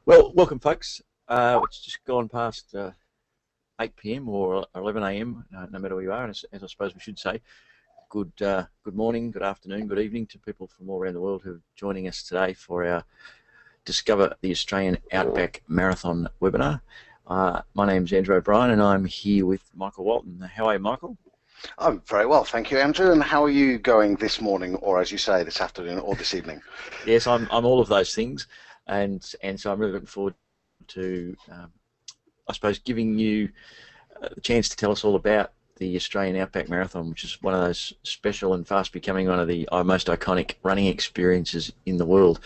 Well, welcome, folks. It's just gone past 8 p.m. or 11 a.m., no matter where you are. And as I suppose we should say, good morning, good afternoon, good evening to people from all around the world who are joining us today for our Discover the Australian Outback Marathon webinar. My name's Andrew O'Brien, and I'm here with Michael Walton. How are you, Michael? I'm very well, thank you, Andrew. And how are you going this morning, or as you say, this afternoon or this evening? Yes, I'm all of those things, and so I'm really looking forward to, I suppose, giving you the chance to tell us all about the Australian Outback Marathon, which is one of those special and fast becoming one of the most iconic running experiences in the world.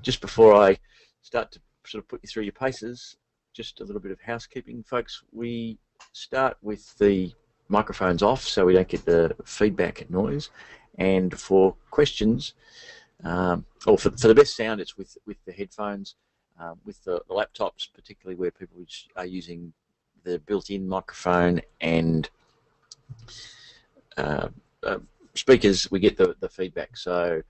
Just before I start to sort of put you through your paces, just a little bit of housekeeping, folks. We start with the microphones off so we don't get the feedback noise, and for questions, or for the best sound, it's with the headphones. With the laptops, particularly where people are using the built-in microphone and speakers, we get the feedback. So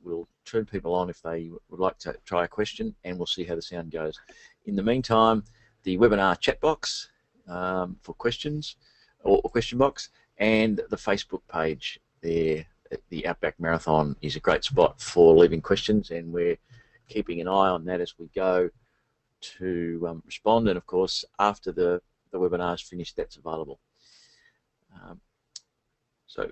we'll turn people on if they would like to try a question, and we'll see how the sound goes. In the meantime, the webinar chat box for questions, or question box, and the Facebook page there, the Outback Marathon, is a great spot for leaving questions, and we're keeping an eye on that as we go to respond. And of course, after the webinar is finished, that's available. So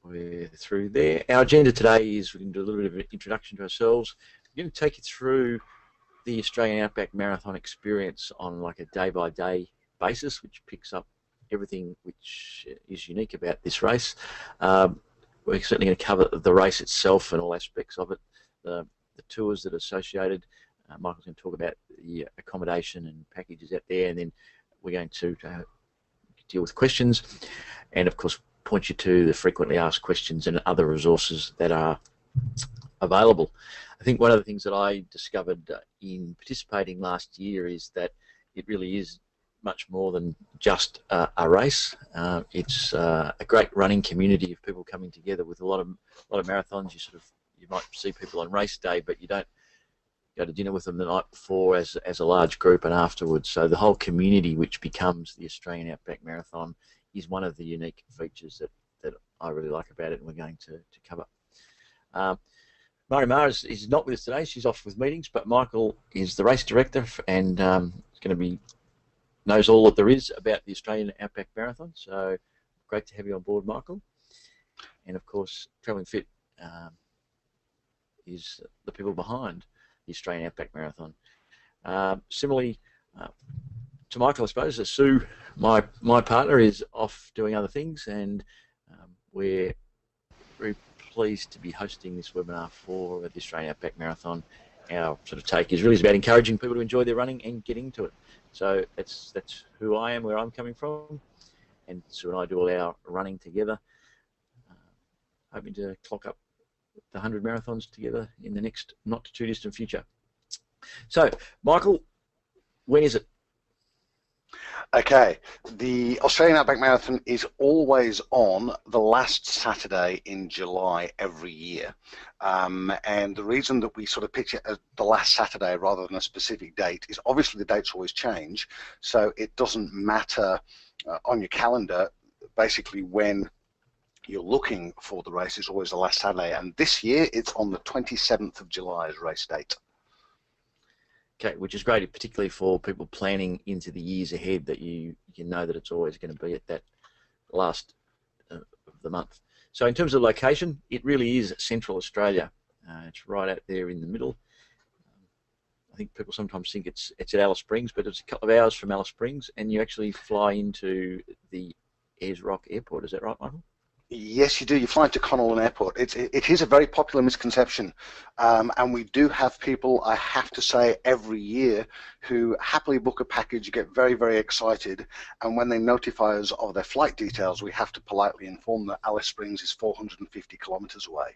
we're through there. Our agenda today is we're going to do a little bit of an introduction to ourselves. We're going to take you through the Australian Outback Marathon experience on like a day-by-day basis, which picks up everything which is unique about this race. We're certainly going to cover the race itself and all aspects of it, the tours that are associated. Michael's going to talk about the accommodation and packages out there, and then we're going to deal with questions, and of course point you to the frequently asked questions and other resources that are available. I think one of the things that I discovered in participating last year is that it really is much more than just a race. It's a great running community of people coming together. With a lot of marathons, you might see people on race day, but you don't go to dinner with them the night before as a large group and afterwards. So the whole community, which becomes the Australian Outback Marathon, is one of the unique features that I really like about it, and we're going to cover. Marimar is not with us today. She's off with meetings, but Michael is the race director and is going to knows all that there is about the Australian Outback Marathon. So great to have you on board, Michael. And of course, Travelling Fit is the people behind the Australian Outback Marathon. Similarly to Michael, I suppose, Sue, my partner, is off doing other things, and we're very pleased to be hosting this webinar for the Australian Outback Marathon. Our sort of take is really about encouraging people to enjoy their running and get into it. So that's who I am, where I'm coming from, and Sue and I do all our running together, hoping to clock up the 100 marathons together in the next not too distant future. So, Michael, when is it? Okay, the Australian Outback Marathon is always on the last Saturday in July every year. And the reason that we sort of picked it as the last Saturday rather than a specific date is obviously the dates always change, so it doesn't matter on your calendar basically when you're looking for the race. Is always the last Saturday, and this year it's on the 27th of July as race date. Okay, which is great, particularly for people planning into the years ahead, that you know that it's always going to be at that last of the month. So in terms of location, it really is Central Australia. It's right out there in the middle. I think people sometimes think it's at Alice Springs, but it's a couple of hours from Alice Springs, and you actually fly into the Ayers Airport. Is that right, Michael? Yes, you do. You fly to Connellan Airport. It is a very popular misconception, and we do have people, I have to say, every year who happily book a package, get very, very excited, and when they notify us of their flight details, we have to politely inform that Alice Springs is 450 kilometres away.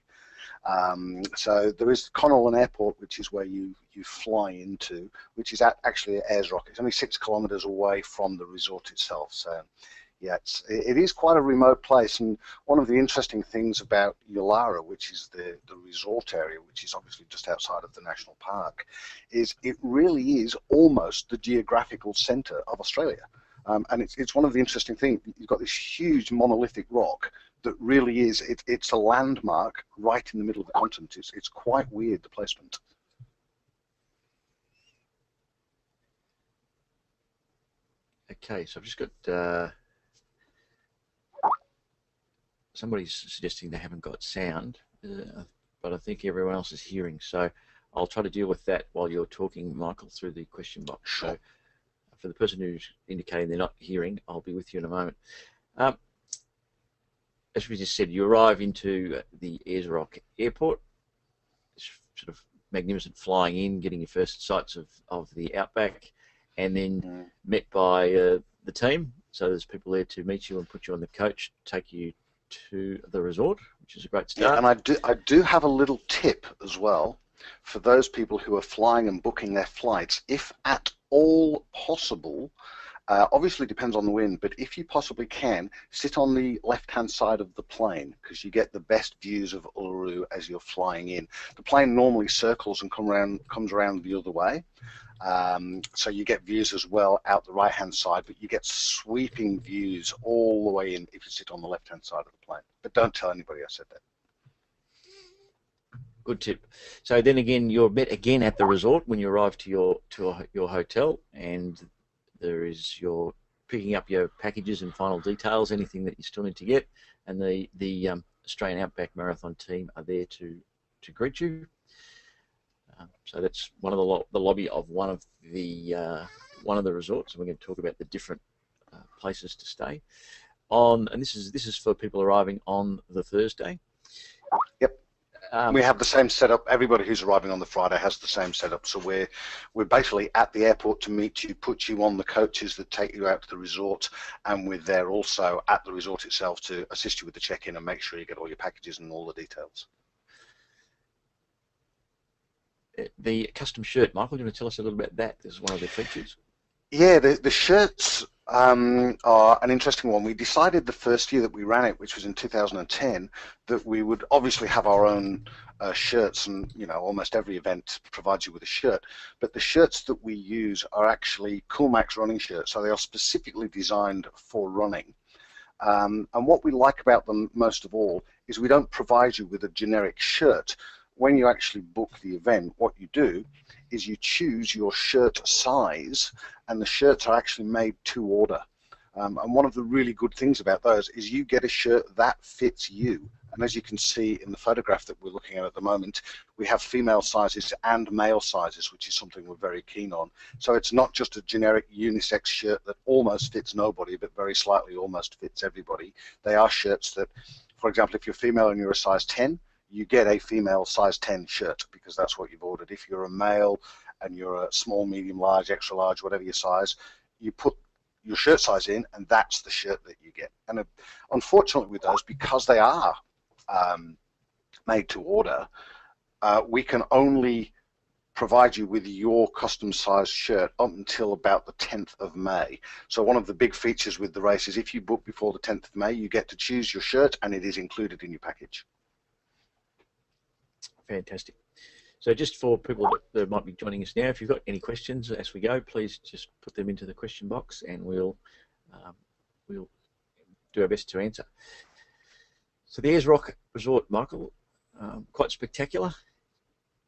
So there is Connellan Airport, which is where you fly into, which is actually at Ayers Rock. It's only 6 kilometres away from the resort itself. So Yeah, it is quite a remote place, and one of the interesting things about Uluru, which is the resort area, which is obviously just outside of the national park, is it really is almost the geographical centre of Australia. And it's one of the interesting things. You've got this huge monolithic rock that really is, it's a landmark right in the middle of the continent. It's quite weird, the placement. Okay, so I've just got somebody's suggesting they haven't got sound, but I think everyone else is hearing. So I'll try to deal with that while you're talking, Michael, through the question box. Sure. So for the person who's indicating they're not hearing, I'll be with you in a moment. As we just said, you arrive into the Ayers Airport. It's sort of magnificent flying in, getting your first sights of the Outback, and then met by the team. So there's people there to meet you and put you on the coach, take you to the resort, which is a great start. Yeah, and I do have a little tip as well for those people who are flying and booking their flights. If at all possible, obviously it depends on the wind, but if you possibly can, sit on the left-hand side of the plane, because you get the best views of Uluru as you're flying in. The plane normally circles and comes around the other way. So you get views as well out the right-hand side, but you get sweeping views all the way in if you sit on the left-hand side of the plane. But don't tell anybody I said that. Good tip. So then again, you're met again at the resort when you arrive to your hotel, and you're picking up your packages and final details, anything that you still need to get, and the Australian Outback Marathon team are there to greet you. So that's one of the lobby of one of the resorts, and we're going to talk about the different places to stay on. And this is for people arriving on the Thursday. Yep. We have the same setup. Everybody who's arriving on the Friday has the same setup. So we're basically at the airport to meet you, put you on the coaches that take you out to the resort, and we're there also at the resort itself to assist you with the check-in and make sure you get all your packages and all the details. The custom shirt, Michael, do you want to tell us a little bit about that? This is one of the features. Yeah, the shirts are an interesting one. We decided the first year that we ran it, which was in 2010, that we would obviously have our own shirts, and almost every event provides you with a shirt. But the shirts that we use are actually Coolmax running shirts, so they are specifically designed for running. And what we like about them most of all is we don't provide you with a generic shirt. When you actually book the event, what you do is you choose your shirt size, and the shirts are actually made to order. And one of the really good things about those is you get a shirt that fits you. And as you can see in the photograph that we're looking at the moment, we have female sizes and male sizes, which is something we're very keen on. So it's not just a generic unisex shirt that almost fits nobody, but very slightly almost fits everybody. They are shirts that, for example, if you're female and you're a size 10, you get a female size 10 shirt because that's what you've ordered. If you're a male and you're a small, medium, large, extra large, whatever your size, you put your shirt size in, and that's the shirt that you get. And unfortunately with those, because they are made to order, we can only provide you with your custom sized shirt up until about the 10th of May. So one of the big features with the race is if you book before the 10th of May, you get to choose your shirt, and it is included in your package. Fantastic. So just for people that might be joining us now, if you've got any questions as we go, please just put them into the question box, and we'll do our best to answer. So the Ayers Resort, Michael, quite spectacular,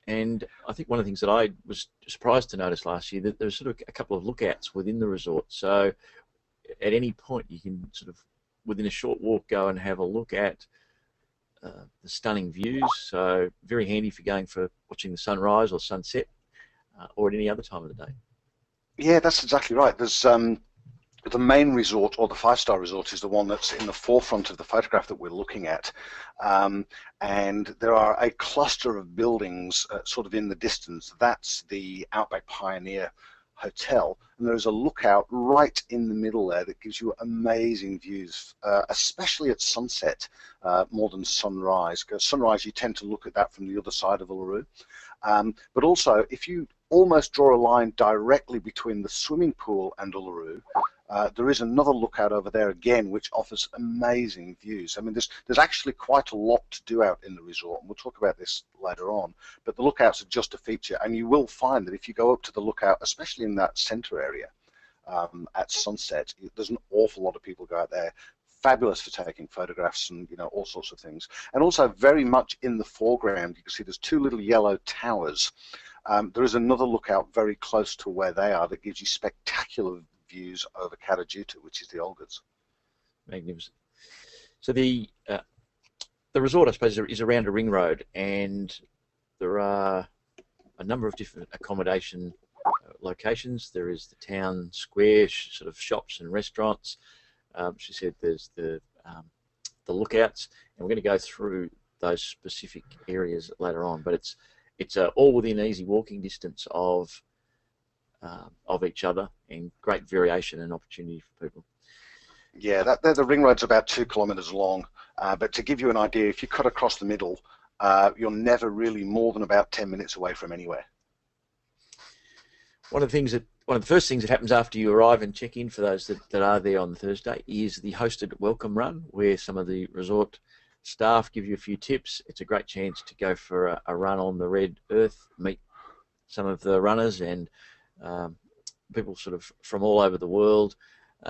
and I think one of the things that I was surprised to notice last year, that there's sort of a couple of lookouts within the resort. So at any point you can sort of, within a short walk, go and have a look at the stunning views, so very handy for going for watching the sunrise or sunset, or at any other time of the day. Yeah, that's exactly right. There's the main resort, or the 5-star resort, is the one that's in the forefront of the photograph that we're looking at, and there are a cluster of buildings sort of in the distance. That's the Outback Pioneer Hotel, and there's a lookout right in the middle there that gives you amazing views, especially at sunset, more than sunrise, because sunrise you tend to look at that from the other side of Uluru. But also, if you almost draw a line directly between the swimming pool and Uluru, There is another lookout over there again, which offers amazing views. I mean, there's actually quite a lot to do out in the resort, and we'll talk about this later on. But the lookouts are just a feature, and you will find that if you go up to the lookout, especially in that center area at sunset, there's an awful lot of people go out there. Fabulous for taking photographs and all sorts of things. And also very much in the foreground, you can see there's two little yellow towers. There is another lookout very close to where they are that gives you spectacular views over Kata Tjuta, which is the Olgas. Magnificent. So the resort, I suppose, is around a ring road, and there are a number of different accommodation locations. There is the town square, sort of shops and restaurants. She said there's the lookouts, and we're going to go through those specific areas later on. But it's all within easy walking distance of each other, and great variation and opportunity for people. Yeah, the ring road's about 2 kilometres long, but to give you an idea, if you cut across the middle, you're never really more than about 10 minutes away from anywhere. One of the first things that happens after you arrive and check in, for those that are there on the Thursday, is the hosted welcome run, where some of the resort staff give you a few tips. It's a great chance to go for a run on the red earth, meet some of the runners and people sort of from all over the world,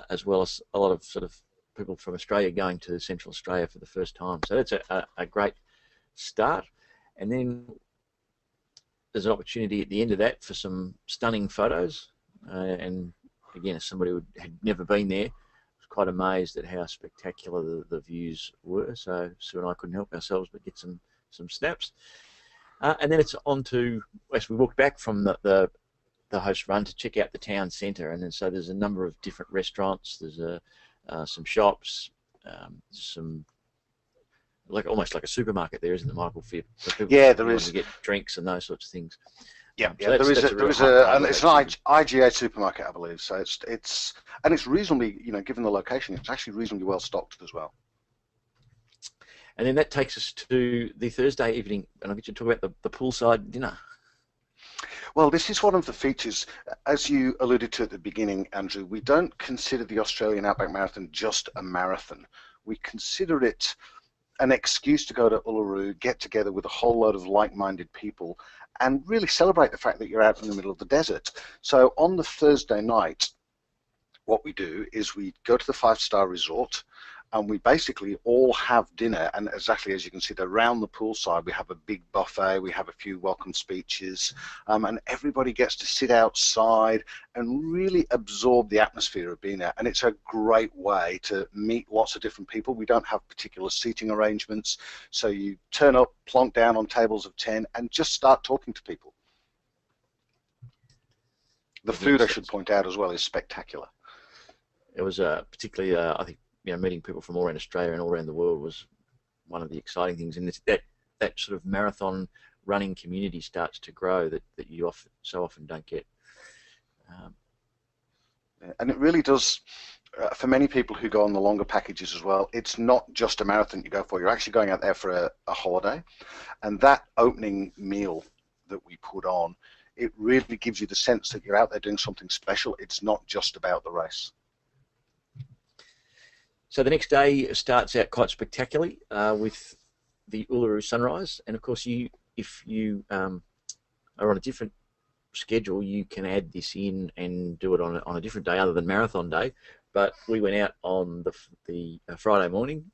as well as a lot of sort of people from Australia going to Central Australia for the first time. So that's a great start. And then there's an opportunity at the end of that for some stunning photos. And again, as somebody who had never been there, I was quite amazed at how spectacular the views were. So Sue and I couldn't help ourselves but get some snaps. And then it's on to, as we walked back from the host run, to check out the town centre. And then so there's a number of different restaurants. There's some shops, some almost like a supermarket there, isn't it, Michael? For people, yeah, there is. To get drinks and those sorts of things. Yeah, So there is it's an IGA supermarket, I believe. So it's reasonably, given the location, it's actually reasonably well stocked as well. And then that takes us to the Thursday evening, and I'll get you to talk about the poolside dinner. Well, this is one of the features, as you alluded to at the beginning, Andrew. We don't consider the Australian Outback Marathon just a marathon. We consider it an excuse to go to Uluru, get together with a whole load of like-minded people, and really celebrate the fact that you're out in the middle of the desert. So on the Thursday night, what we do is we go to the 5-star resort, and we basically all have dinner, and exactly as you can see, around the poolside we have a big buffet, we have a few welcome speeches, and everybody gets to sit outside and really absorb the atmosphere of being there. And it's a great way to meet lots of different people. We don't have particular seating arrangements, so you turn up, plonk down on tables of 10, and just start talking to people. The food, I should point out as well, is spectacular. It was particularly, I think, meeting people from all around Australia and all around the world was one of the exciting things, and that sort of marathon running community starts to grow that you so often don't get. And it really does, for many people who go on the longer packages as well, it's not just a marathon you go for. You're actually going out there for a holiday, and that opening meal that we put on, it really gives you the sense that you're out there doing something special. It's not just about the race. So the next day starts out quite spectacularly with the Uluru Sunrise, and of course, if you are on a different schedule, you can add this in and do it on a different day other than marathon day. But we went out on the Friday morning,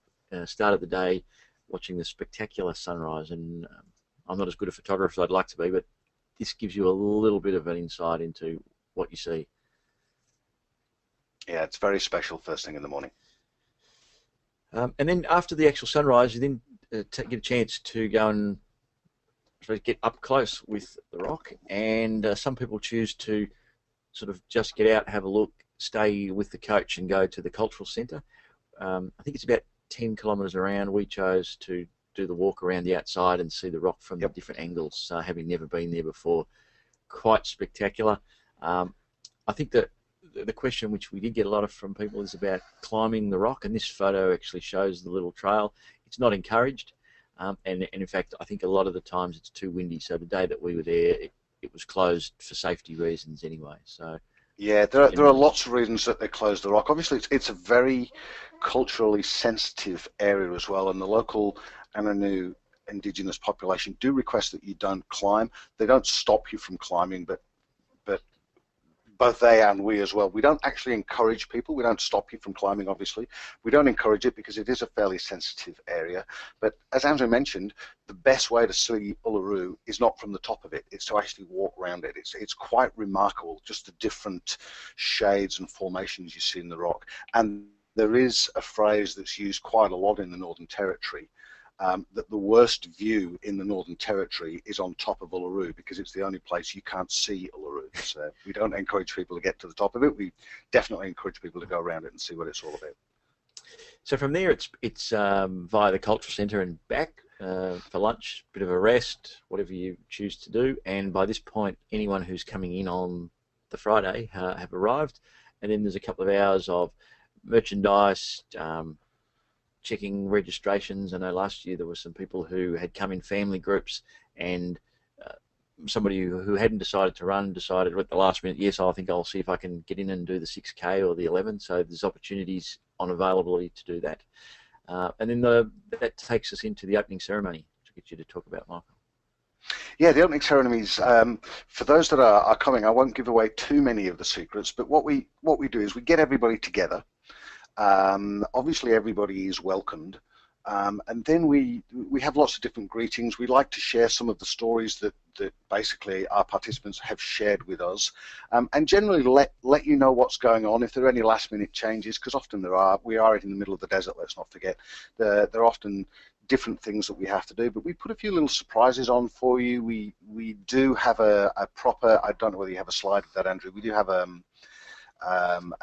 started the day watching the spectacular sunrise, and I'm not as good a photographer as I'd like to be, but this gives you a little bit of an insight into what you see. Yeah, it's very special first thing in the morning. And then after the actual sunrise, you then get a chance to go and get up close with the rock. And some people choose to sort of just get out, have a look, stay with the coach and go to the cultural centre. I think it's about 10 kilometres around. We chose to do the walk around the outside and see the rock from the different angles, having never been there before. Quite spectacular. I think that the question which we did get a lot of from people is about climbing the rock, and this photo actually shows the little trail. It's not encouraged, and in fact I think a lot of the times it's too windy, so the day that we were there it was closed for safety reasons anyway. So Yeah, there are lots of reasons that they closed the rock. Obviously, it's a very culturally sensitive area as well, and the local Ananu indigenous population do request that you don't climb. They don't stop you from climbing, but both they and we as well. We don't actually encourage people. We don't stop you from climbing, obviously. We don't encourage it because it is a fairly sensitive area. But as Andrew mentioned, the best way to see Uluru is not from the top of it. It's to actually walk around it. It's quite remarkable, just the different shades and formations you see in the rock. And there is a phrase that's used quite a lot in the Northern Territory, that the worst view in the Northern Territory is on top of Uluru because it's the only place you can't see Uluru. So we don't encourage people to get to the top of it. We definitely encourage people to go around it and see what it's all about. So from there, it's via the cultural centre and back for lunch, bit of a rest, whatever you choose to do. And by this point, anyone who's coming in on the Friday have arrived. And then there's a couple of hours of merchandise, checking registrations. I know last year there were some people who had come in family groups, and somebody who hadn't decided to run decided at the last minute, yes, I think I'll see if I can get in and do the 6K or the 11. So there's opportunities on availability to do that. And then that takes us into the opening ceremony to get you to talk about, Michael. Yeah, the opening ceremonies, for those that are coming, I won't give away too many of the secrets, but what we do is we get everybody together. Obviously everybody is welcomed, and then we have lots of different greetings. We like to share some of the stories that basically our participants have shared with us, and generally let you know what's going on if there are any last minute changes, because often there are. We are in the middle of the desert, let's not forget. There are often different things that we have to do, but we put a few little surprises on for you. We do have a proper, I don't know whether you have a slide of that, Andrew, we do have an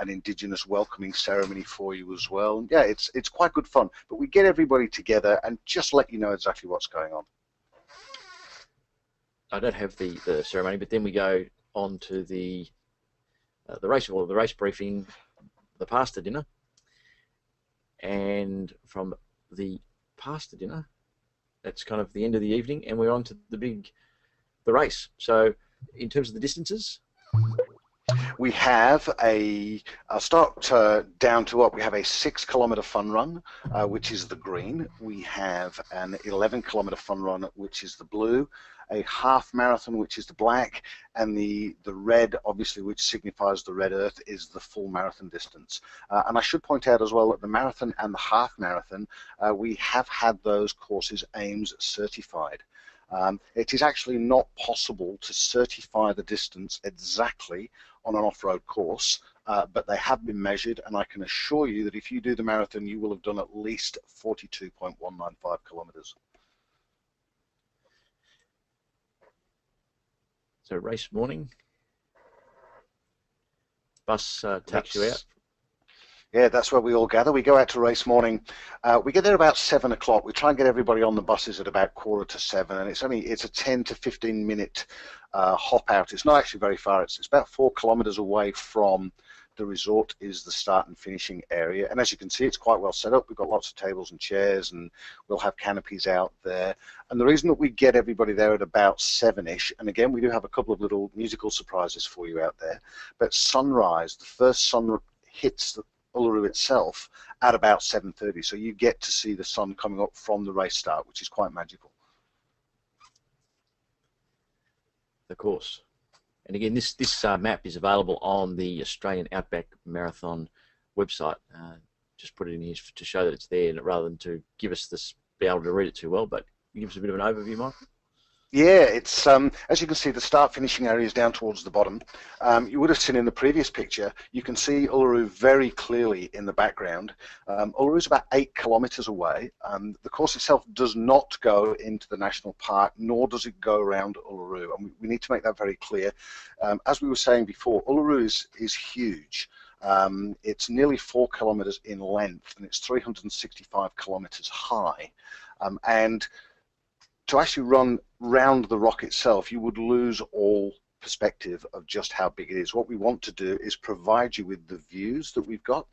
Indigenous welcoming ceremony for you as well. Yeah, it's quite good fun, but we get everybody together and just let you know exactly what's going on. I don't have the ceremony, but then we go on to the race briefing, the pasta dinner, and from the pasta dinner, that's kind of the end of the evening, and we're on to the race. So in terms of the distances, we have I'll start down to what we have: a 6-kilometer fun run, which is the green. We have an 11-kilometer fun run, which is the blue, a half marathon, which is the black, and the red, obviously, which signifies the red earth, is the full marathon distance. And I should point out as well that the marathon and the half marathon, we have had those courses AIMS certified. It is actually not possible to certify the distance exactly on an off-road course, but they have been measured, and I can assure you that if you do the marathon, you will have done at least 42.195 kilometers. So race morning, bus takes you out. Yeah, that's where we all gather. We go out to race morning. We get there about 7 o'clock. We try and get everybody on the buses at about 6:45, and it's a 10 to 15 minute hop out. It's not actually very far. It's about 4 kilometers away from the resort is the start and finishing area. And as you can see, it's quite well set up. We've got lots of tables and chairs, and we'll have canopies out there. And the reason that we get everybody there at about 7-ish, and again, we do have a couple of little musical surprises for you out there, but sunrise, the first sun hits the Uluru itself at about 7:30, so you get to see the sun coming up from the race start, which is quite magical. Of course. And again, this map is available on the Australian Outback Marathon website. Just put it in here to show that it's there, rather than to give us this, be able to read it too well. But give us a bit of an overview, Mike. Yeah, it's as you can see, the start finishing area is down towards the bottom. You would have seen in the previous picture, you can see Uluru very clearly in the background. Uluru is about 8 kilometers away. The course itself does not go into the national park, nor does it go around Uluru, and we need to make that very clear. As we were saying before, Uluru is huge. It's nearly 4 kilometers in length, and it's 365 kilometers high. And to actually run round the rock itself, you would lose all perspective of just how big it is. What we want to do is provide you with the views that we've got.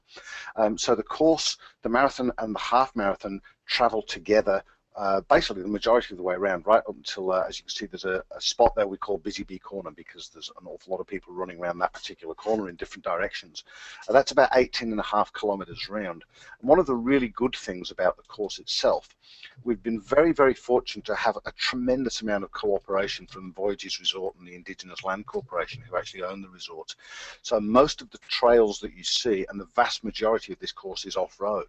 So the course, the marathon and the half marathon travel together basically the majority of the way around, right up until, as you can see, there's a spot there we call Busy Bee Corner because there's an awful lot of people running around that particular corner in different directions. That's about 18.5 kilometers round. And one of the really good things about the course itself, we've been very, very fortunate to have a tremendous amount of cooperation from Voyages Resort and the Indigenous Land Corporation, who actually own the resort. So most of the trails that you see, and the vast majority of this course is off-road,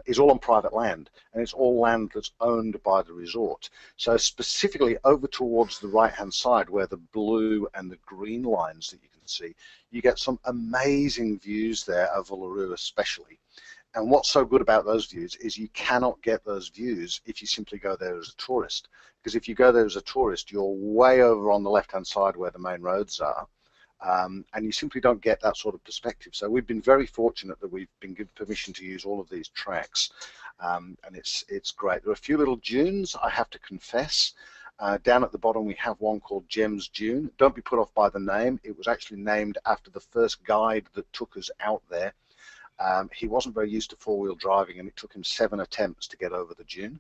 is all on private land, and it's all land that's owned by the resort. So specifically over towards the right-hand side, where the blue and the green lines that you can see, you get some amazing views there of Uluru especially. And what's so good about those views is you cannot get those views if you simply go there as a tourist. Because if you go there as a tourist, you're way over on the left-hand side where the main roads are. And you simply don't get that sort of perspective. So we've been very fortunate that we've been given permission to use all of these tracks, and it's great. There are a few little dunes, I have to confess. Down at the bottom we have one called Gems Dune. Don't be put off by the name. It was actually named after the first guide that took us out there. He wasn't very used to four-wheel driving, and it took him 7 attempts to get over the dune.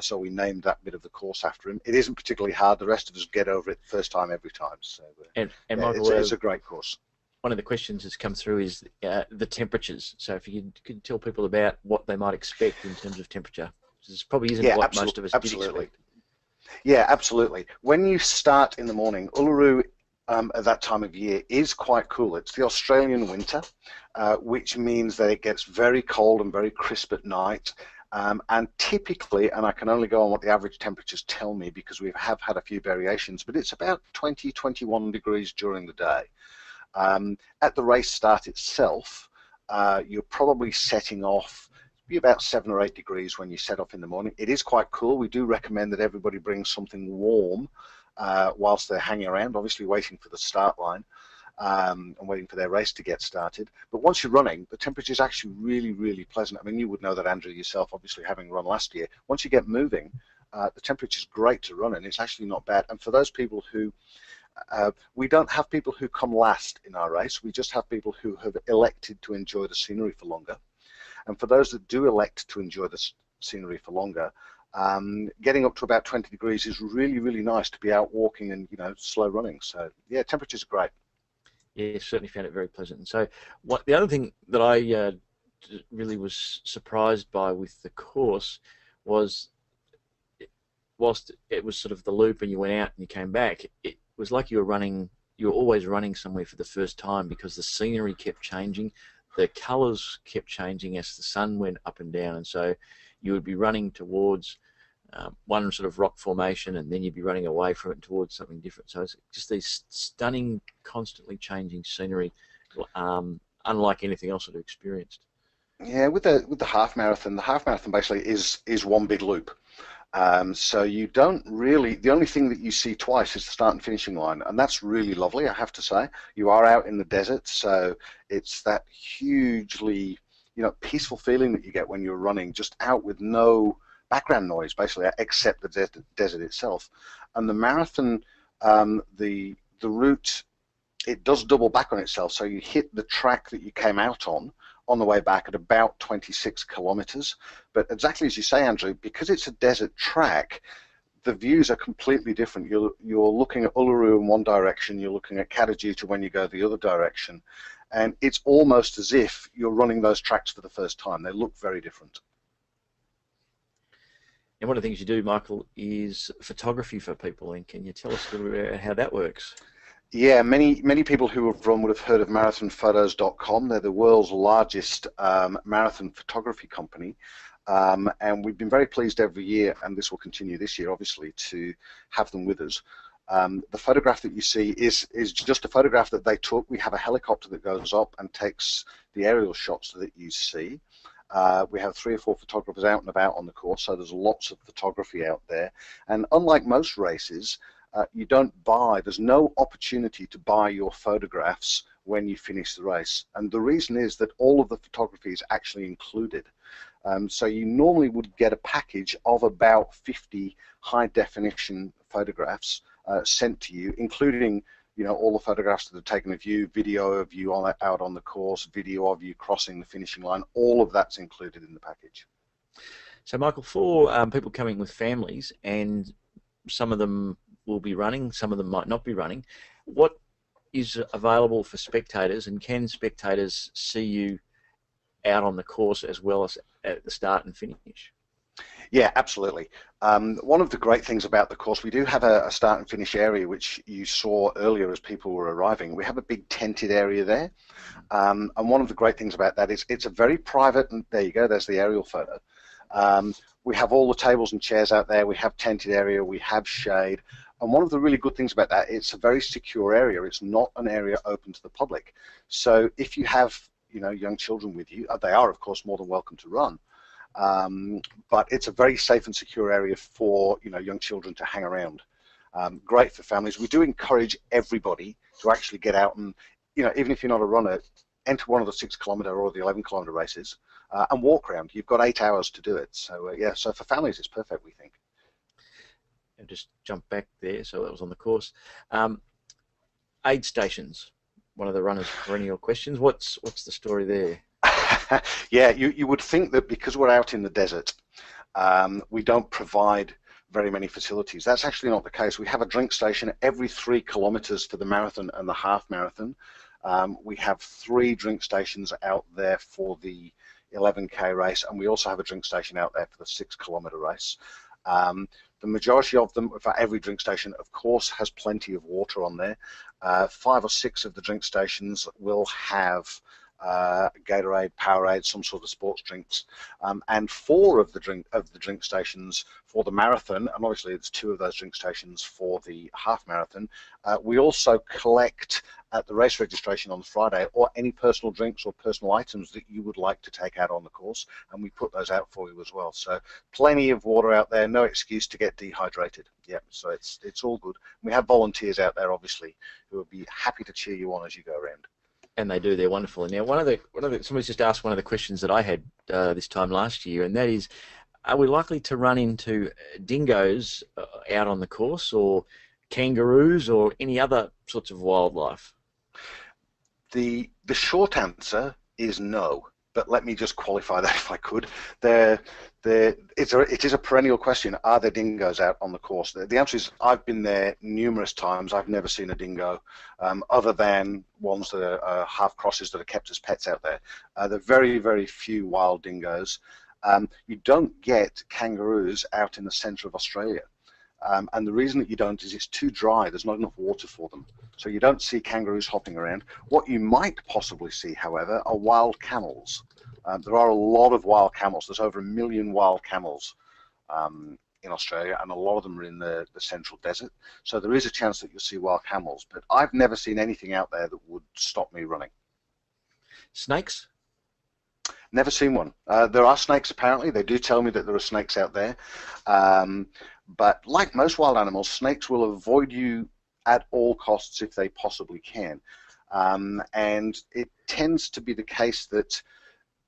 So we named that bit of the course after him. It isn't particularly hard. The rest of us get over it first time every time. So and yeah, Michael, it's a great course. One of the questions that's come through is the temperatures. So if you could tell people about what they might expect in terms of temperature. This probably isn't what most of us did expect. Yeah, absolutely. When you start in the morning, Uluru at that time of year is quite cool. It's the Australian winter, which means that it gets very cold and very crisp at night. And typically, and I can only go on what the average temperatures tell me because we have had a few variations, but it's about 20, 21 degrees during the day. At the race start itself, you're probably setting off be about 7 or 8 degrees when you set off in the morning. It is quite cool. We do recommend that everybody brings something warm whilst they're hanging around, obviously waiting for the start line. And waiting for their race to get started. But once you're running, the temperature is actually really, really pleasant. I mean, you would know that, Andrew, yourself, obviously having run last year. Once you get moving, the temperature is great to run in. It's actually not bad. And for those people who, we don't have people who come last in our race. We just have people who have elected to enjoy the scenery for longer. And for those that do elect to enjoy the scenery for longer, getting up to about 20 degrees is really, really nice to be out walking and, slow running. So, yeah, temperatures are great. Yeah, certainly found it very pleasant. And so, the other thing that I really was surprised by with the course was, whilst it was sort of the loop and you went out and you came back, it was like you were always running somewhere for the first time because the scenery kept changing, the colours kept changing as the sun went up and down, and so you would be running towards one sort of rock formation, and then you'd be running away from it towards something different. So it's just these stunning, constantly changing scenery, unlike anything else I've experienced. Yeah, with the half marathon basically is one big loop. So you don't really, the only thing that you see twice is the start and finishing line, and that's really lovely, I have to say. You are out in the desert, so it's that hugely, peaceful feeling that you get when you're running, just out with no background noise, basically, except the desert itself. And the marathon, the route, it does double back on itself. So you hit the track that you came out on the way back at about 26 kilometers. But exactly as you say, Andrew, because it's a desert track, the views are completely different. You're looking at Uluru in one direction, you're looking at Kata Tjuta when you go the other direction. And it's almost as if you're running those tracks for the first time. They look very different. And one of the things you do, Michael, is photography for people. And can you tell us a little bit about how that works? Yeah, many people who have run would have heard of marathonphotos.com. They're the world's largest marathon photography company. And we've been very pleased every year, and this will continue this year, obviously, to have them with us. The photograph that you see is just a photograph that they took. We have a helicopter that goes up and takes the aerial shots that you see. We have 3 or 4 photographers out and about on the course, so there's lots of photography out there. And unlike most races, you don't buy, there's no opportunity to buy your photographs when you finish the race. And the reason is that all of the photography is actually included. So you normally would get a package of about 50 high-definition photographs sent to you, including all the photographs that are taken of you, video of you out on the course, video of you crossing the finishing line. All of that's included in the package. So, Michael, for people coming with families, and some of them will be running, some of them might not be running, what is available for spectators, and can spectators see you out on the course as well as at the start and finish? Yeah, absolutely. One of the great things about the course, we do have a start and finish area, which you saw earlier as people were arriving. We have a big tented area there. And one of the great things about that is it's a very private, and there you go, there's the aerial photo. We have all the tables and chairs out there. We have tented area, we have shade. And one of the really good things about that, it's a very secure area. It's not an area open to the public. So if you have, young children with you, they are, of course, more than welcome to run. But it's a very safe and secure area for young children to hang around. Great for families. We do encourage everybody to actually get out and, even if you're not a runner, enter one of the 6-kilometre or the 11-kilometre races and walk around. You've got 8 hours to do it. So yeah, so for families it's perfect, we think. And just jump back there. So that was on the course. Aid stations. One of the runners' perennial questions. What's the story there? Yeah, you would think that because we're out in the desert, we don't provide very many facilities. That's actually not the case. We have a drink station every 3 kilometres for the marathon and the half marathon. We have 3 drink stations out there for the 11K race, and we also have a drink station out there for the 6-kilometre race. The majority of them, for every drink station, of course, has plenty of water on there. 5 or 6 of the drink stations will have Gatorade, Powerade, some sort of sports drinks, and 4 of the drink stations for the marathon, and obviously it's 2 of those drink stations for the half marathon. We also collect at the race registration on Friday, or any personal drinks or personal items that you would like to take out on the course, and we put those out for you as well. So plenty of water out there, no excuse to get dehydrated. Yeah, so it's all good. We have volunteers out there, obviously, who would be happy to cheer you on as you go around. And they do. They're wonderful. And now, somebody's just asked one of the questions that I had this time last year, and that is, are we likely to run into dingoes out on the course, or kangaroos, or any other sorts of wildlife? The short answer is no, but let me just qualify that if I could. It is a perennial question. Are there dingoes out on the course? The answer is I've been there numerous times. I've never seen a dingo, other than ones that are half crosses that are kept as pets out there. There are very, very few wild dingoes. You don't get kangaroos out in the centre of Australia. And the reason that you don't is it's too dry. There's not enough water for them. So you don't see kangaroos hopping around. What you might possibly see, however, are wild camels. There are a lot of wild camels. There's over 1 million wild camels in Australia, and a lot of them are in the central desert. So there is a chance that you'll see wild camels, but I've never seen anything out there that would stop me running. Snakes? Never seen one. There are snakes, apparently. They do tell me that there are snakes out there. But like most wild animals, snakes will avoid you at all costs if they possibly can. And it tends to be the case that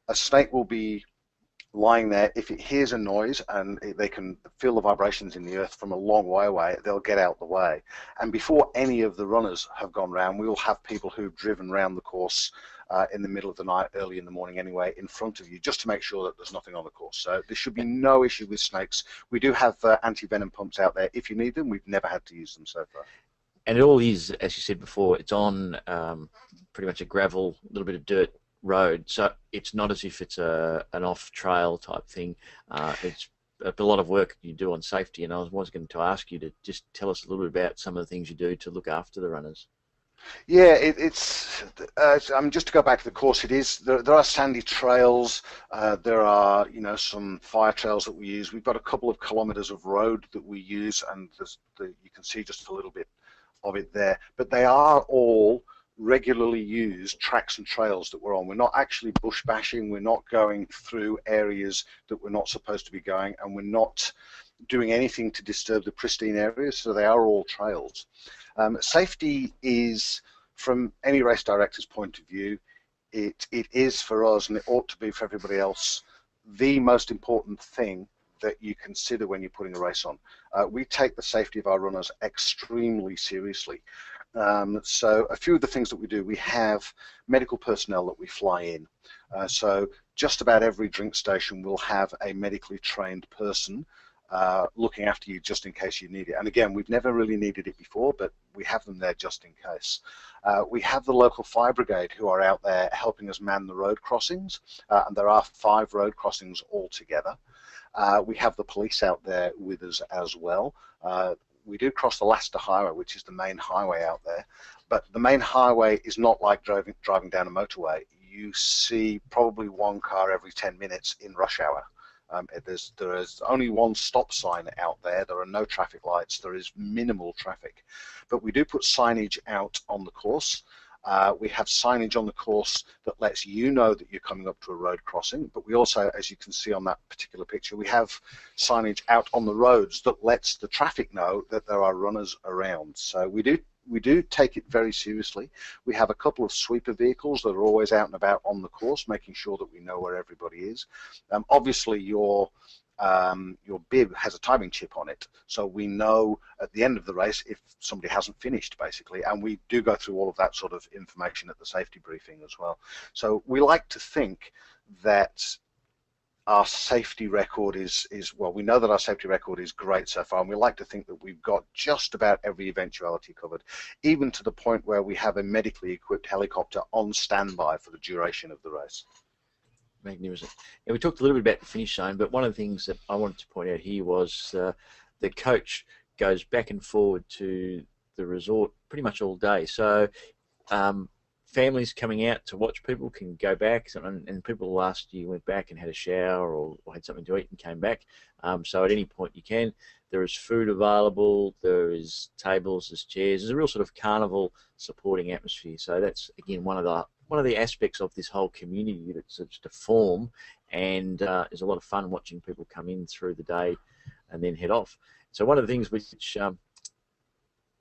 a snake will be lying there. If it hears a noise and they can feel the vibrations in the earth from a long way away, they'll get out the way. And before any of the runners have gone round, we will have people who've driven round the course in the middle of the night, early in the morning anyway, in front of you, just to make sure that there's nothing on the course. So there should be no issue with snakes. We do have anti-venom pumps out there if you need them. We've never had to use them so far. And it all is, as you said before, it's on pretty much a gravel, little bit of dirt road. So it's not as if it's an off-trail type thing. It's a lot of work you do on safety. And I was going to ask you to just tell us a little bit about some of the things you do to look after the runners. Yeah, just to go back to the course, it is there are sandy trails, there are some fire trails that we use. We've got a couple of kilometres of road that we use, and you can see just a little bit of it there. But they are all regularly used tracks and trails that we're on. We're not actually bush bashing. We're not going through areas that we're not supposed to be going, and we're not doing anything to disturb the pristine areas. So they are all trails. Safety is, from any race director's point of view, it is for us, and it ought to be for everybody else, the most important thing that you consider when you're putting a race on. We take the safety of our runners extremely seriously. So a few of the things that we do, we have medical personnel that we fly in. So just about every drink station will have a medically trained person looking after you just in case you need it. And again, we've never really needed it before, but we have them there just in case. We have the local fire brigade who are out there helping us man the road crossings, and there are 5 road crossings altogether. We have the police out there with us as well. We do cross the Leicester Highway, which is the main highway out there, but the main highway is not like driving down a motorway. You see probably 1 car every 10 minutes in rush hour. There is only 1 stop sign out there. There are no traffic lights. There is minimal traffic. But we do put signage out on the course. We have signage on the course that lets you know that you're coming up to a road crossing. But we also, as you can see on that particular picture, we have signage out on the roads that lets the traffic know that there are runners around. So we do take it very seriously. We have a couple of sweeper vehicles that are always out and about on the course, making sure that we know where everybody is. Obviously, your bib has a timing chip on it, so we know at the end of the race if somebody hasn't finished, basically, and we do go through all of that sort of information at the safety briefing as well. So we like to think that our safety record is well, we know that our safety record is great so far, and we like to think that we've got just about every eventuality covered, even to the point where we have a medically equipped helicopter on standby for the duration of the race. Magnificent. And we talked a little bit about the finish zone, but one of the things that I wanted to point out here was the coach goes back and forward to the resort pretty much all day. So families coming out to watch people can go back, and people last year went back and had a shower or had something to eat and came back. So at any point you can. There is food available, there is tables, there's chairs. There's a real sort of carnival supporting atmosphere. So that's, again, one of the aspects of this whole community that's to form, and there's a lot of fun watching people come in through the day and then head off. So one of the things which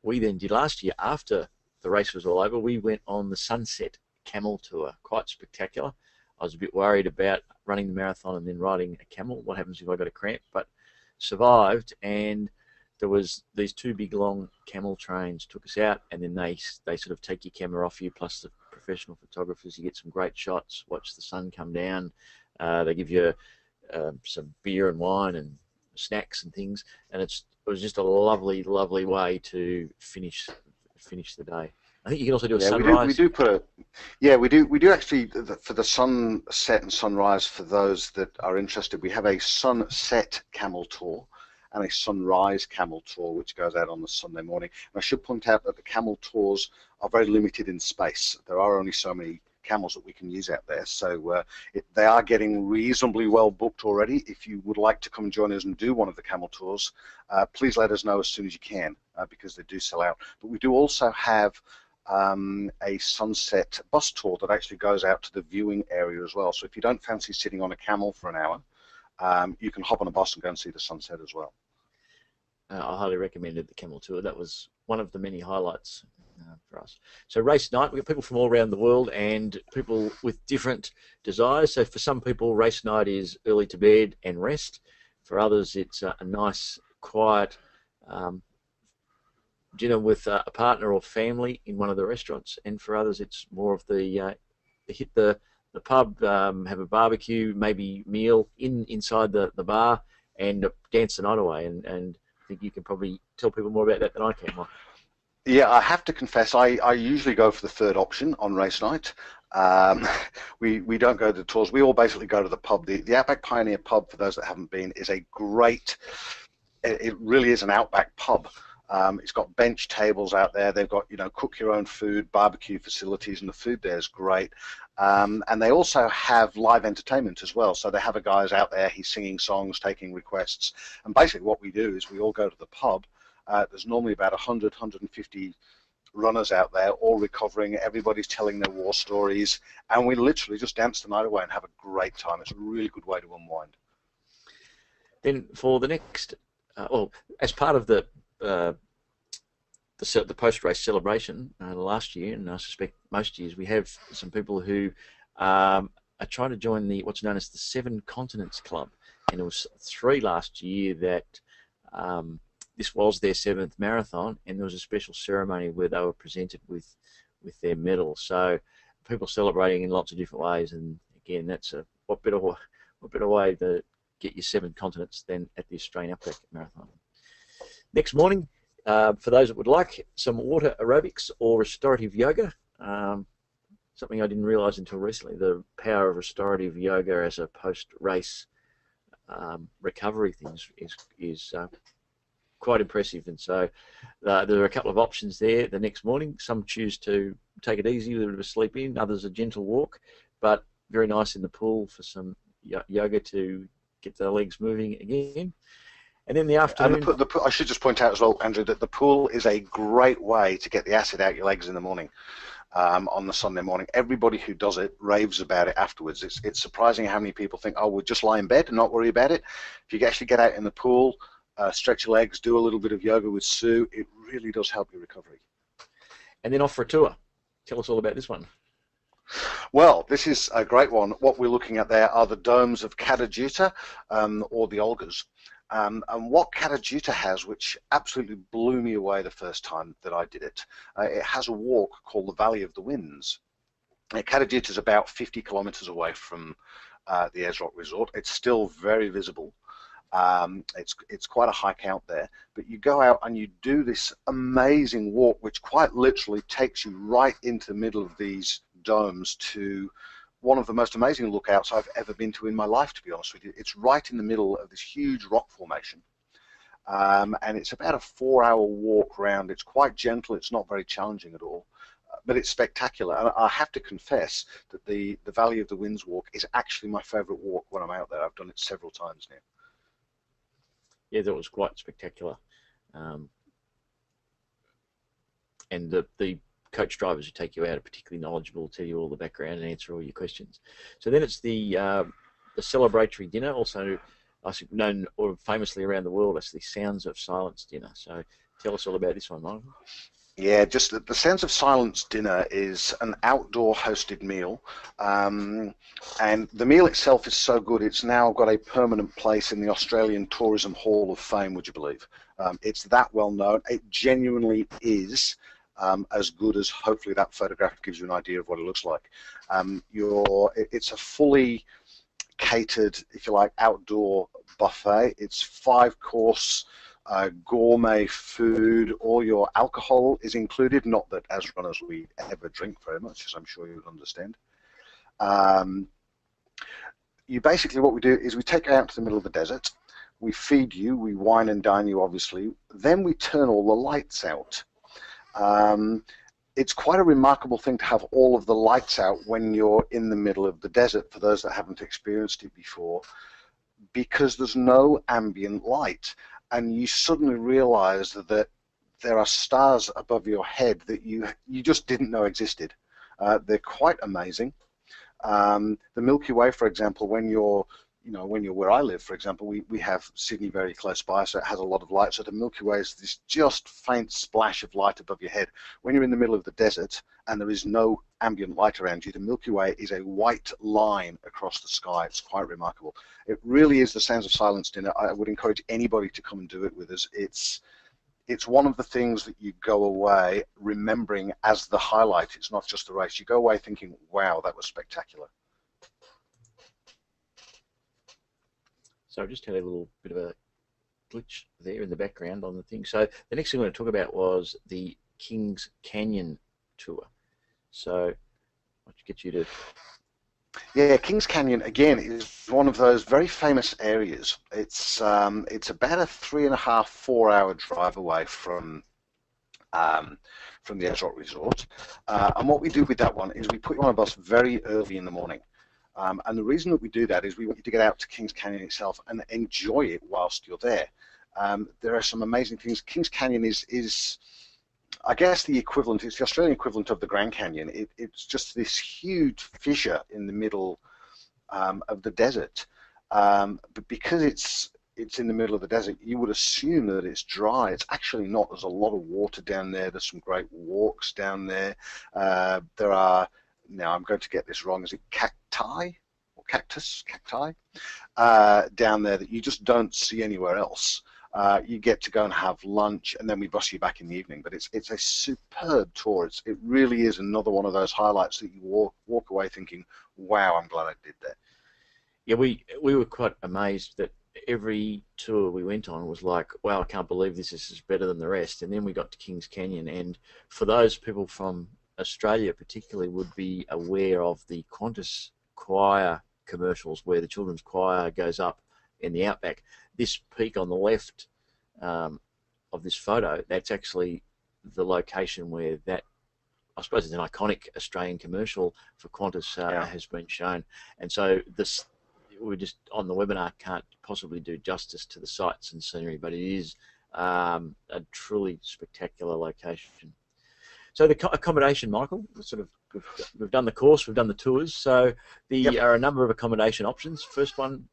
we then did last year after the race was all over, we went on the Sunset Camel Tour. Quite spectacular. I was a bit worried about running the marathon and then riding a camel. What happens if I got a cramp? But survived, and there was these 2 big long camel trains took us out, and then they sort of take your camera off you, plus the professional photographers. You get some great shots, watch the sun come down. They give you some beer and wine and snacks and things, and it was just a lovely way to finish the day. I think you can also do a sunrise. We do actually, for the sunset and sunrise, for those that are interested, we have a sunset camel tour and a sunrise camel tour, which goes out on the Sunday morning. And I should point out that the camel tours are very limited in space. There are only so many camels that we can use out there, so they are getting reasonably well booked already. If you would like to come and join us and do one of the camel tours, please let us know as soon as you can, because they do sell out. But we do also have a sunset bus tour that actually goes out to the viewing area as well. So if you don't fancy sitting on a camel for an hour, you can hop on a bus and go and see the sunset as well. I highly recommended the camel tour. That was one of the many highlights for us. So race night, we've got people from all around the world and people with different desires. So for some people, race night is early to bed and rest. For others, it's a nice, quiet dinner with a partner or family in one of the restaurants. And for others, it's more of the hit the pub, have a barbecue, maybe meal inside the bar, and dance the night away. And I think you can probably tell people more about that than I can, Mike. Yeah, I have to confess, I usually go for the third option on race night. We don't go to the tours. We all basically go to the pub. The Outback Pioneer pub, for those that haven't been, is a great, it really is an Outback pub. It's got bench tables out there. They've got, cook your own food, barbecue facilities, and the food there is great. And they also have live entertainment as well. So they have a guys out there, he's singing songs, taking requests. And basically what we do is we all go to the pub. There's normally about 100, 150 runners out there, all recovering. Everybody's telling their war stories. And we literally just dance the night away and have a great time. It's a really good way to unwind. Then for the next, as part of the post-race celebration last year, and I suspect most years, we have some people who are trying to join what's known as the Seven Continents Club, and it was 3 last year that this was their 7th marathon, and there was a special ceremony where they were presented with their medal. So people celebrating in lots of different ways, and again, that's what better way to get your 7 continents than at the Australian Outback Marathon. Next morning, for those that would like some water aerobics or restorative yoga, something I didn't realise until recently, the power of restorative yoga as a post-race recovery thing is quite impressive. And so there are a couple of options there the next morning. Some choose to take it easy with a bit of a sleep in, others a gentle walk, but very nice in the pool for some yoga to get the legs moving again. And then the afternoon... And I should just point out as well, Andrew, that the pool is a great way to get the acid out your legs in the morning. On the Sunday morning, everybody who does it raves about it afterwards. It's surprising how many people think, oh, we'll just lie in bed and not worry about it. If you actually get out in the pool, stretch your legs, do a little bit of yoga with Sue, it really does help your recovery. And then off for a tour. Tell us all about this one. Well, this is a great one. What we're looking at there are the domes of Kata Tjuta, or the Olgas. And what Kata Tjuta has, which absolutely blew me away the first time that I did it, it has a walk called the Valley of the Winds. Kata Tjuta is about 50 kilometers away from the Ayers Resort. It's still very visible. It's quite a hike out there, but you go out and you do this amazing walk, which quite literally takes you right into the middle of these domes to one of the most amazing lookouts I've ever been to in my life, to be honest with you. It's right in the middle of this huge rock formation, and it's about a 4-hour walk around. It's quite gentle, it's not very challenging at all, but it's spectacular. And I have to confess that the Valley of the Winds walk is actually my favourite walk when I'm out there. I've done it several times now. Yeah, that was quite spectacular. And the coach drivers who take you out are particularly knowledgeable, tell you all the background and answer all your questions. So then it's the celebratory dinner, also I think known or famously around the world as the Sounds of Silence dinner. So tell us all about this one, Michael. Yeah, just the Sounds of Silence dinner is an outdoor hosted meal, and the meal itself is so good it's now got a permanent place in the Australian Tourism Hall of Fame, would you believe? It's that well known. It genuinely is as good as hopefully that photograph gives you an idea of what it looks like. It's a fully catered, if you like, outdoor buffet. It's 5-course gourmet food. All your alcohol is included, not that as runners we ever drink very much, as I'm sure you would understand. You basically, what we do is we take you out to the middle of the desert, we feed you, we wine and dine you obviously, then we turn all the lights out. It's quite a remarkable thing to have all of the lights out when you're in the middle of the desert, for those that haven't experienced it before, because there's no ambient light. And you suddenly realize that there are stars above your head that you just didn't know existed. They're quite amazing. The Milky Way, for example, when you're where I live, for example, we have Sydney very close by, so it has a lot of light. So the Milky Way is this just faint splash of light above your head. When you're in the middle of the desert and there is no ambient light around you, the Milky Way is a white line across the sky. It's quite remarkable. It really is the Sounds of Silence dinner. I would encourage anybody to come and do it with us. It's one of the things that you go away remembering as the highlight. It's not just the race. You go away thinking, wow, that was spectacular. So I just had a little bit of a glitch there in the background on the thing. So the next thing I want to talk about was the Kings Canyon tour. So I'll get you to... Yeah, Kings Canyon, again, is one of those very famous areas. It's about a 3.5, 4-hour drive away from the Ayers Resort. And what we do with that one is we put you on a bus very early in the morning. And the reason that we do that is we want you to get out to Kings Canyon itself and enjoy it whilst you're there. There are some amazing things. Kings Canyon is I guess the equivalent, it's the Australian equivalent of the Grand Canyon. It's just this huge fissure in the middle of the desert. But because it's in the middle of the desert, you would assume that it's dry. It's actually not. There's a lot of water down there. There's some great walks down there. There are, now I'm going to get this wrong, is it cacti or cacti down there that you just don't see anywhere else. You get to go and have lunch, and then we bus you back in the evening. But it's a superb tour. It really is another one of those highlights that you walk away thinking, wow, I'm glad I did that. yeah, we were quite amazed that every tour we went on was like, wow, I can't believe this is better than the rest. And then we got to Kings Canyon, and for those people from Australia particularly would be aware of the Qantas choir commercials where the children's choir goes up in the outback. This peak on the left of this photo, that's actually the location where that, I suppose it's an iconic Australian commercial for Qantas has been shown. And so this, we just on the webinar can't possibly do justice to the sights and scenery, but it is a truly spectacular location. So the accommodation, Michael, sort of we've done the course, we've done the tours. So there are a number of accommodation options. First one.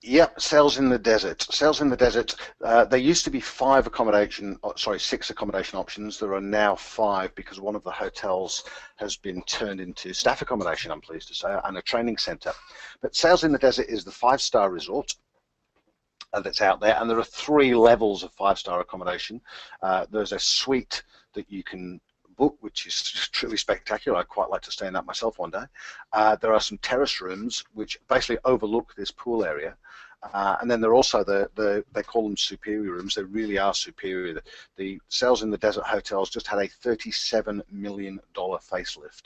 Yep, Cells in the Desert. Cells in the Desert. There used to be six accommodation options. There are now 5 because one of the hotels has been turned into staff accommodation, I'm pleased to say, and a training centre. But Cells in the Desert is the 5-star resort that's out there, and there are 3 levels of 5-star accommodation. There's a suite that you can book, which is truly spectacular. I'd quite like to stay in that myself one day. There are some terrace rooms which basically overlook this pool area. And then there are also they call them superior rooms. They really are superior. The Cells in the Desert hotels just had a $37 million facelift.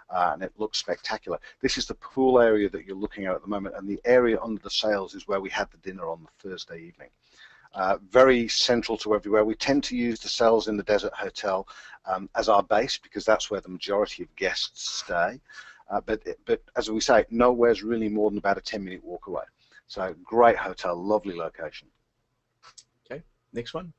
And it looks spectacular. This is the pool area that you're looking at the moment, and the area under the sails is where we had the dinner on the Thursday evening. Very central to everywhere. We tend to use the Cells in the Desert Hotel as our base because that's where the majority of guests stay. But as we say, nowhere's really more than about a 10-minute walk away. So great hotel, lovely location. Okay, next one.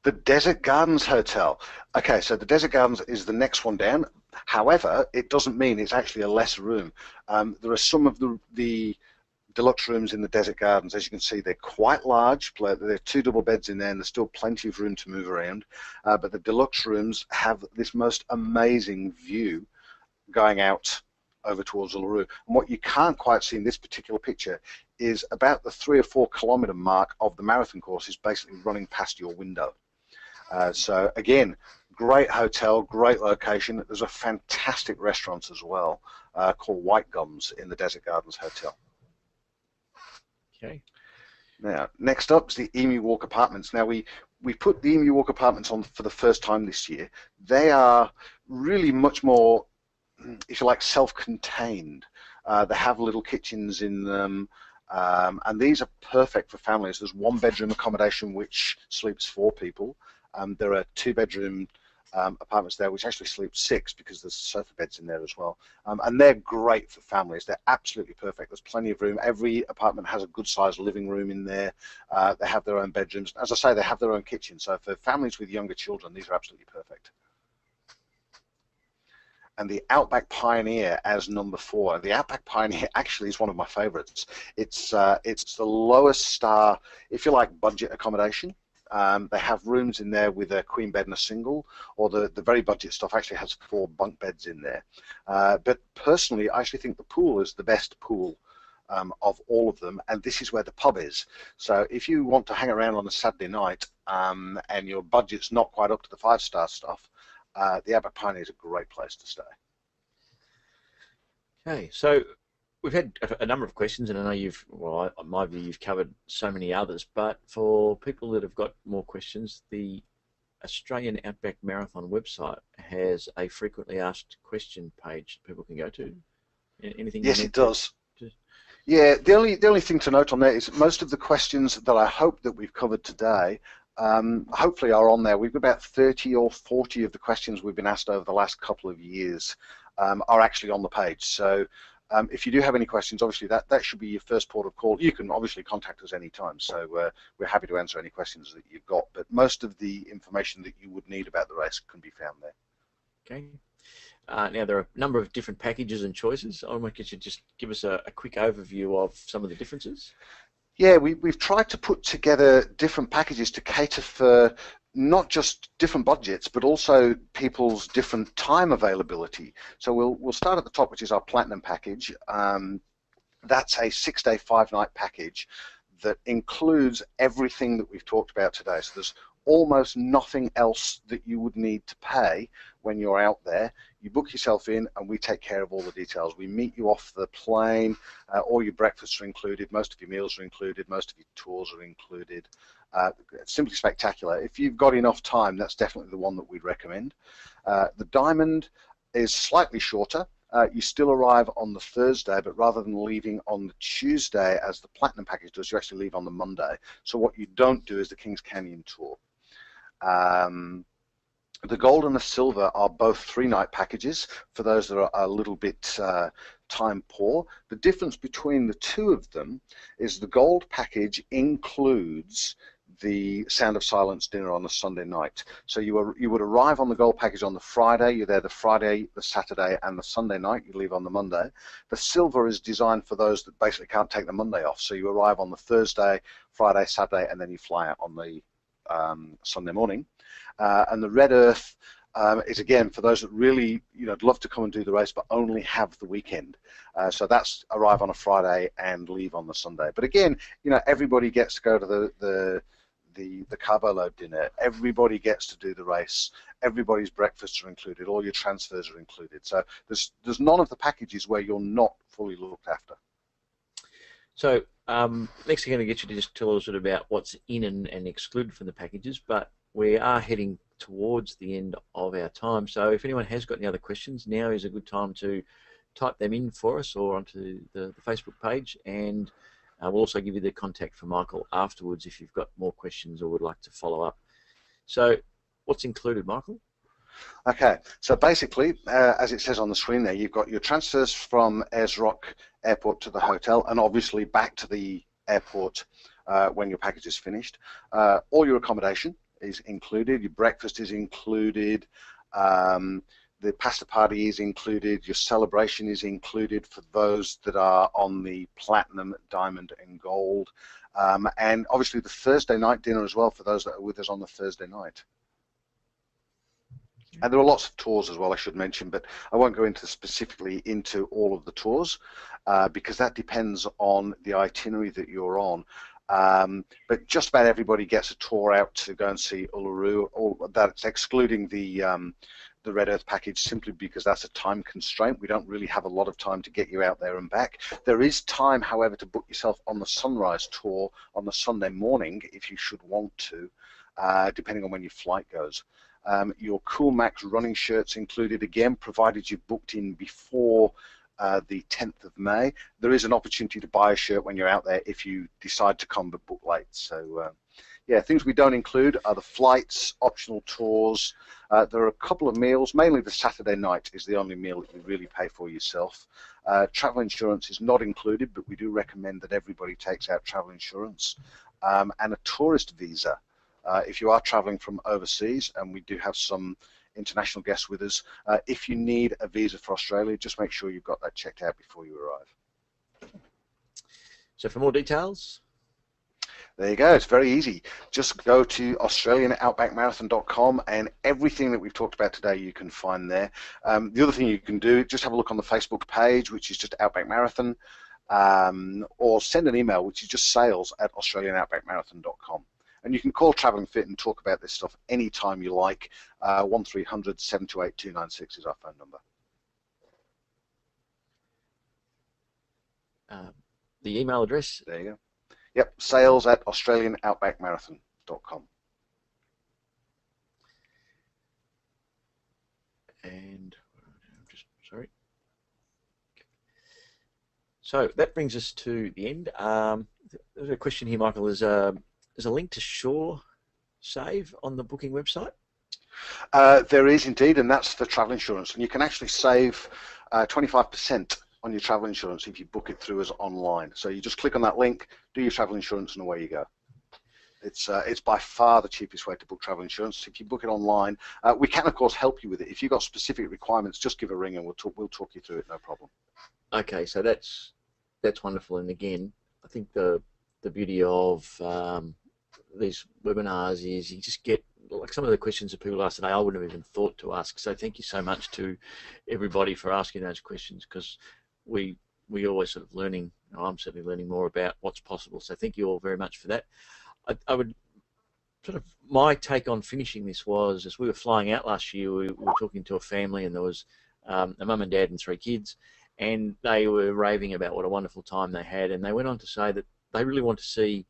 The Desert Gardens Hotel. Okay, so the Desert Gardens is the next one down. However, it doesn't mean it's actually a less room. There are some of the deluxe rooms in the Desert Gardens. As you can see, they're quite large. There are 2 double beds in there, and there's still plenty of room to move around. But the deluxe rooms have this most amazing view going out over towards Uluru. And what you can't quite see in this particular picture is about the 3 or 4 kilometre mark of the marathon course is basically running past your window. So again, great hotel, great location. There's a fantastic restaurant as well called White Gums in the Desert Gardens Hotel. Okay. Now, next up is the Emu Walk Apartments. Now, we put the Emu Walk Apartments on for the first time this year. They are really much more, if you like, self-contained. They have little kitchens in them, and these are perfect for families. There's 1-bedroom accommodation which sleeps 4 people. There are 2-bedroom apartments there which actually sleep 6 because there's sofa beds in there as well, and they're great for families. They're absolutely perfect. There's plenty of room. Every apartment has a good sized living room in there. They have their own bedrooms. As I say, they have their own kitchen, so for families with younger children, these are absolutely perfect. And the Outback Pioneer as number 4. The Outback Pioneer actually is one of my favorites. It's the lowest star, if you like, budget accommodation. They have rooms in there with a queen bed and a single, or the very budget stuff actually has 4 bunk beds in there. But personally, I actually think the pool is the best pool of all of them, and this is where the pub is. So if you want to hang around on a Saturday night and your budget's not quite up to the 5-star stuff, the Outback Pioneer is a great place to stay. Okay, so we've had a number of questions, and I know in my view, you've covered so many others, but for people that have got more questions, the Australian Outback Marathon website has a frequently asked question page people can go to. Anything? Yes, it does. Yeah, the only thing to note on there is most of the questions that I hope that we've covered today hopefully are on there. We've got about 30 or 40 of the questions we've been asked over the last couple of years are actually on the page. So if you do have any questions, obviously that should be your first port of call. You can obviously contact us anytime, so we're happy to answer any questions that you've got, but most of the information that you would need about the race can be found there. Okay. Now there are a number of different packages and choices. I might get you just give us a quick overview of some of the differences. Yeah, we've tried to put together different packages to cater for not just different budgets, but also people's different time availability. So we'll start at the top, which is our Platinum package. That's a 6-day, 5-night package that includes everything that we've talked about today. So there's almost nothing else that you would need to pay when you're out there. You book yourself in and we take care of all the details. We meet you off the plane, all your breakfasts are included, most of your meals are included, most of your tours are included. Simply spectacular. If you've got enough time, that's definitely the one that we'd recommend. The Diamond is slightly shorter. You still arrive on the Thursday, but rather than leaving on the Tuesday as the Platinum package does, you actually leave on the Monday. So what you don't do is the Kings Canyon tour. The Gold and the Silver are both 3-night packages for those that are a little bit time poor. The difference between the two of them is the Gold package includes the Sound of Silence dinner on the Sunday night. So you would arrive on the Gold package on the Friday, you're there the Friday, the Saturday and the Sunday night, you leave on the Monday. The Silver is designed for those that basically can't take the Monday off. So you arrive on the Thursday, Friday, Saturday and then you fly out on the Sunday morning. And the Red Earth is again for those that really love to come and do the race but only have the weekend. So that's arrive on a Friday and leave on the Sunday. But again, everybody gets to go to the carbo load dinner. Everybody gets to do the race. Everybody's breakfasts are included. All your transfers are included. So there's none of the packages where you're not fully looked after. So next, I'm going to get you to just tell us a bit about what's in and excluded from the packages. But we are heading towards the end of our time. So if anyone has got any other questions, now is a good time to type them in for us or onto the Facebook page, and we'll also give you the contact for Michael afterwards if you've got more questions or would like to follow up. So what's included, Michael? Okay, so basically, as it says on the screen there, you've got your transfers from Ayers Rock Airport to the hotel and obviously back to the airport when your package is finished. All your accommodation is included, your breakfast is included, the pasta party is included, your celebration is included for those that are on the Platinum, Diamond and Gold, and obviously the Thursday night dinner as well for those that are with us on the Thursday night. And there are lots of tours as well, I should mention, but I won't go specifically into all of the tours because that depends on the itinerary that you're on. But just about everybody gets a tour out to go and see Uluru, or that's excluding the Red Earth package simply because that's a time constraint. We don't really have a lot of time to get you out there and back. There is time, however, to book yourself on the Sunrise tour on the Sunday morning if you should want to, depending on when your flight goes. Your Cool Max running shirts included, again, provided you've booked in before the 10th of May. There is an opportunity to buy a shirt when you're out there if you decide to come but book late. So, yeah, things we don't include are the flights, optional tours. There are a couple of meals, mainly the Saturday night is the only meal that you really pay for yourself. Travel insurance is not included, but we do recommend that everybody takes out travel insurance. And a tourist visa. If you are traveling from overseas, and we do have some international guests with us, if you need a visa for Australia, just make sure you've got that checked out before you arrive. So for more details? There you go. It's very easy. Just go to AustralianOutbackMarathon.com and everything that we've talked about today you can find there. The other thing you can do, just have a look on the Facebook page, which is just Outback Marathon, or send an email, which is just sales@AustralianOutbackMarathon.com. And you can call Travel and Fit and talk about this stuff anytime you like. 1300 728 296 is our phone number. The email address? There you go. Yep, sales@AustralianOutbackMarathon.com. And just sorry. So that brings us to the end. There's a question here, Michael. There's a link to Shore Save on the booking website? There is indeed, and that's for travel insurance. And you can actually save 25% on your travel insurance if you book it through us online. So you just click on that link, do your travel insurance, and away you go. It's by far the cheapest way to book travel insurance. If you book it online, we can of course help you with it. If you've got specific requirements, just give a ring and we'll talk you through it, no problem. Okay, so that's wonderful. And again, I think the beauty of these webinars is you just get, like, some of the questions that people asked today I wouldn't have even thought to ask. So thank you so much to everybody for asking those questions, because we always sort of learning, I'm certainly learning more about what's possible. So thank you all very much for that. I would sort of my take on finishing this was, as we were flying out last year, we were talking to a family, and there was a mum and dad and 3 kids, and they were raving about what a wonderful time they had, and they went on to say that they really want to see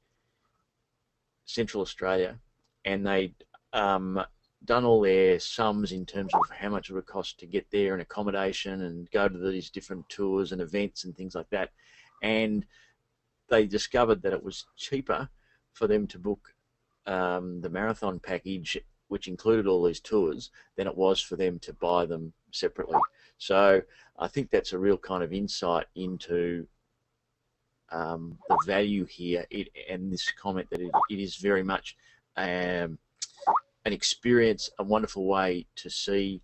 Central Australia, and they'd done all their sums in terms of how much it would cost to get there and accommodation and go to these different tours and events and things like that, and they discovered that it was cheaper for them to book the marathon package, which included all these tours, than it was for them to buy them separately. So I think that's a real kind of insight into the value here, and this comment that it is very much an experience, a wonderful way to see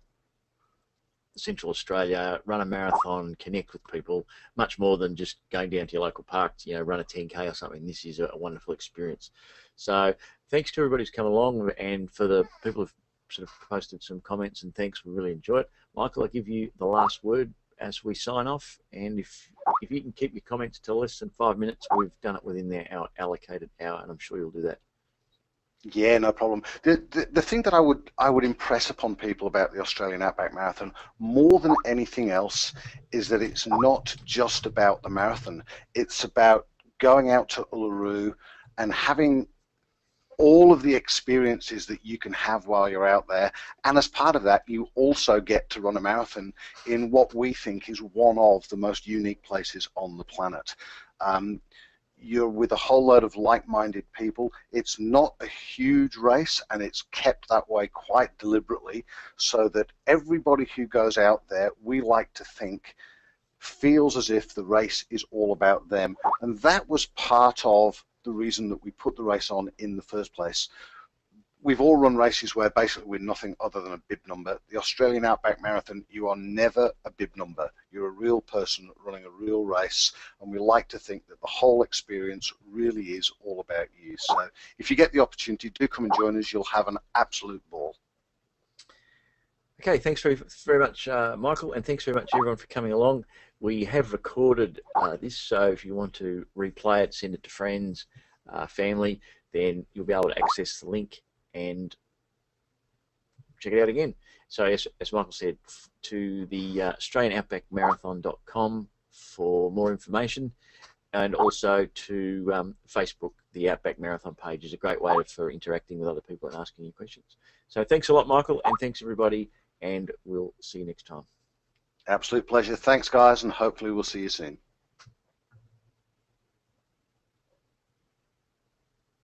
Central Australia, run a marathon, connect with people, much more than just going down to your local park to, run a 10K or something. This is a wonderful experience. So thanks to everybody who's come along, and for the people who've sort of posted some comments and thanks. We really enjoy it. Michael, I give you the last word as we sign off, and if you can keep your comments to less than 5 minutes, we've done it within our allocated hour, and I'm sure you'll do that. Yeah, no problem. The thing that I would impress upon people about the Australian Outback Marathon more than anything else is that it's not just about the marathon. It's about going out to Uluru and having all of the experiences that you can have while you're out there, and as part of that you also get to run a marathon in what we think is one of the most unique places on the planet. You're with a whole load of like-minded people. It's not a huge race, and it's kept that way quite deliberately so that everybody who goes out there, we like to think, feels as if the race is all about them. And that was part of the reason that we put the race on in the first place. We've all run races where basically we're nothing other than a bib number. The Australian Outback Marathon, you are never a bib number. You're a real person running a real race, and we like to think that the whole experience really is all about you. So if you get the opportunity, do come and join us. You'll have an absolute ball. Okay, thanks very much, Michael, and thanks very much everyone for coming along. We have recorded this, so if you want to replay it, send it to friends, family, then you'll be able to access the link and check it out again. So as Michael said, to the AustralianOutbackMarathon.com for more information, and also to Facebook. The Outback Marathon page is a great way for interacting with other people and asking you questions. So thanks a lot, Michael, and thanks everybody, and we'll see you next time. Absolute pleasure. Thanks, guys, and hopefully we'll see you soon.